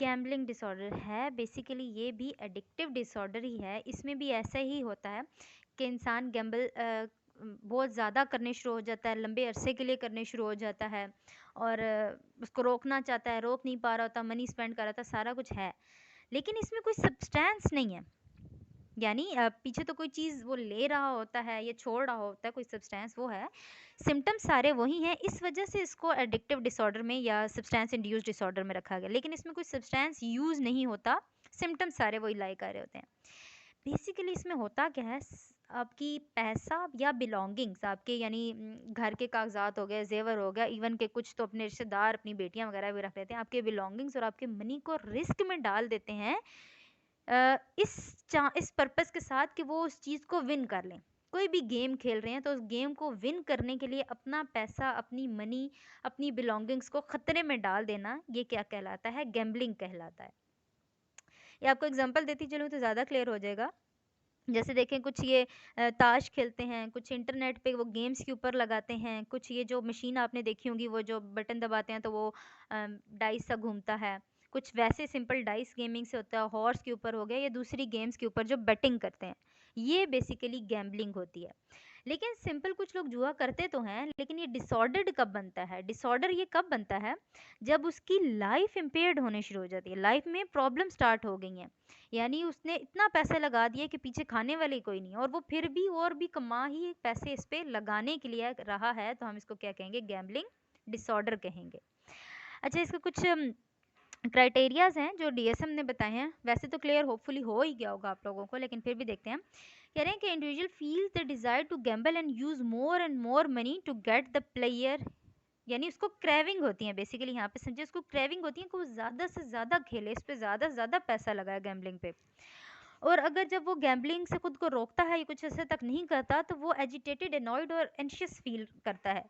Gambling disorder है basically ये भी एडिक्टिव डिसऑर्डर ही है। इसमें भी ऐसा ही होता है कि इंसान गैम्बल बहुत ज़्यादा करने शुरू हो जाता है, लंबे अरसे के लिए करने शुरू हो जाता है और उसको रोकना चाहता है, रोक नहीं पा रहा होता, मनी स्पेंड कर रहा था, सारा कुछ है। लेकिन इसमें कोई सब्सटेंस नहीं है, यानी पीछे तो कोई चीज़ वो ले रहा होता है या छोड़ रहा होता है, कोई सब्सटेंस वो है। सिम्पटम्स सारे वही हैं, इस वजह से इसको एडिक्टिव डिसऑर्डर में या सब्सटेंस इंड्यूस्ड डिसऑर्डर में रखा गया। लेकिन इसमें कोई सब्सटेंस यूज़ नहीं होता, सिम्पटम्स सारे वही लाई कर रहे होते हैं। बेसिकली इसमें होता क्या है, आपकी पैसा या बिलोंगिंग्स आपके, यानी घर के कागजात हो गए, जेवर हो गया, इवन के कुछ तो अपने रिश्तेदार अपनी बेटियां वगैरह भी रख लेते हैं, आपके बिलोंगिंग्स और आपके मनी को रिस्क में डाल देते हैं इस पर्पस के साथ कि वो उस चीज़ को विन कर लें। कोई भी गेम खेल रहे हैं तो उस गेम को विन करने के लिए अपना पैसा, अपनी मनी, अपनी बिलोंगिंग्स को खतरे में डाल देना, ये क्या कहलाता है? गैम्बलिंग कहलाता है। ये आपको एग्जांपल देती चलूँ तो ज़्यादा क्लियर हो जाएगा। जैसे देखें, कुछ ये ताश खेलते हैं, कुछ इंटरनेट पे वो गेम्स के ऊपर लगाते हैं, कुछ ये जो मशीन आपने देखी होंगी वो जो बटन दबाते हैं तो वो डाइस सा घूमता है, कुछ वैसे सिंपल डाइस गेमिंग से होता है, हॉर्स के ऊपर हो गया या दूसरी गेम्स के ऊपर जो बेटिंग करते हैं, ये बेसिकली गैम्बलिंग होती है। लेकिन सिंपल कुछ लोग जुआ करते तो हैं, लेकिन ये डिसऑर्डर्ड कब बनता है? डिसऑर्डर ये कब बनता है जब उसकी लाइफ इम्पेयर्ड होने शुरू हो जाती है, लाइफ में प्रॉब्लम स्टार्ट हो गई हैं, यानी उसने इतना पैसा लगा दिया कि पीछे खाने वाले कोई नहीं है और वो फिर भी और भी कमा ही पैसे इस पे लगाने के लिए रहा है, तो हम इसको क्या कहेंगे? गैम्बलिंग डिसऑर्डर कहेंगे। अच्छा, इसका कुछ क्राइटेरियाज हैं जो डीएसएम ने बताए हैं, वैसे तो क्लियर होपफुली हो ही गया होगा आप लोगों को, लेकिन फिर भी देखते हैं। कह रहे हैं कि individual feels the desire to gamble and use more and more money to get the player, यानी उसको क्रेविंग होती है, बेसिकली यहाँ पे समझे, उसको क्रेविंग होती है कि वो ज़्यादा से ज़्यादा खेले, इस पे ज़्यादा से ज़्यादा पैसा लगाए गैम्बलिंग पे। और अगर जब वो गैम्बलिंग से खुद को रोकता है या कुछ ऐसे तक नहीं करता तो वो एजिटेटेड, एनॉयड और एंशियस फील करता है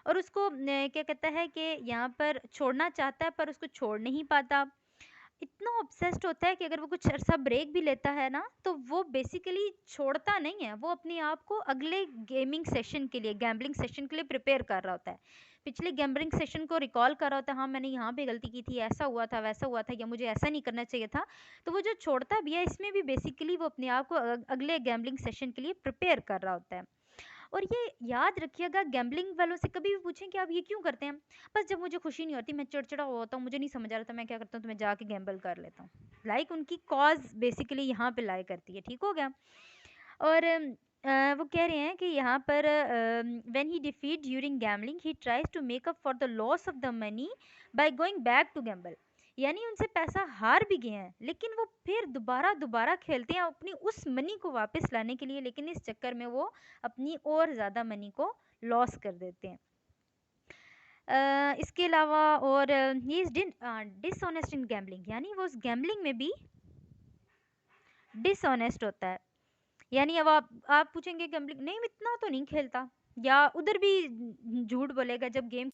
और उसको क्या कहता है कि यहाँ पर छोड़ना चाहता है पर उसको छोड़ नहीं पाता। इतना ऑब्सेस्ड होता है कि अगर वो कुछ अरसा ब्रेक भी लेता है ना तो वो बेसिकली छोड़ता नहीं है, वो अपने आप को अगले गेमिंग सेशन के लिए, गैम्बलिंग सेशन के लिए प्रिपेयर कर रहा होता है, पिछले गैम्बलिंग सेशन को रिकॉल कर रहा होता है, हाँ मैंने यहाँ पे गलती की थी, ऐसा हुआ था, वैसा हुआ था, या मुझे ऐसा नहीं करना चाहिए था। तो वो जो छोड़ता भी है इसमें भी बेसिकली वो अपने आप को अगले गैम्बलिंग सेशन के लिए प्रिपेयर कर रहा होता है। और ये याद रखिएगा, गैम्बलिंग वालों से कभी भी पूछें कि आप ये क्यों करते हैं? बस जब मुझे खुशी नहीं होती, मैं चिड़चिड़ा होता हूँ, मुझे नहीं समझ आ रहा था, मैं क्या करता हूँ, तो मैं जाके गैम्बल कर लेता हूँ। लाइक उनकी कॉज बेसिकली यहाँ पे लाई करती है, ठीक हो गया। और वो कह रहे हैं कि यहाँ पर when he defeat during gambling he tries to make up for the loss of the money by going back to gamble, यानी उनसे पैसा हार भी गए हैं लेकिन वो फिर दोबारा दोबारा खेलते हैं अपनी उस मनी को वापस लाने के लिए, लेकिन इस चक्कर में वो अपनी और ज़्यादा मनी को लॉस कर देते हैं। इसके अलावा और he is dishonest in gambling, यानी वो उस गैम्बलिंग में भी डिसऑनेस्ट होता है। यानी अब आप पूछेंगे गैम्बलिंग नहीं, मैं इतना तो नहीं खेलता, या उधर भी झूठ बोलेगा जब गेम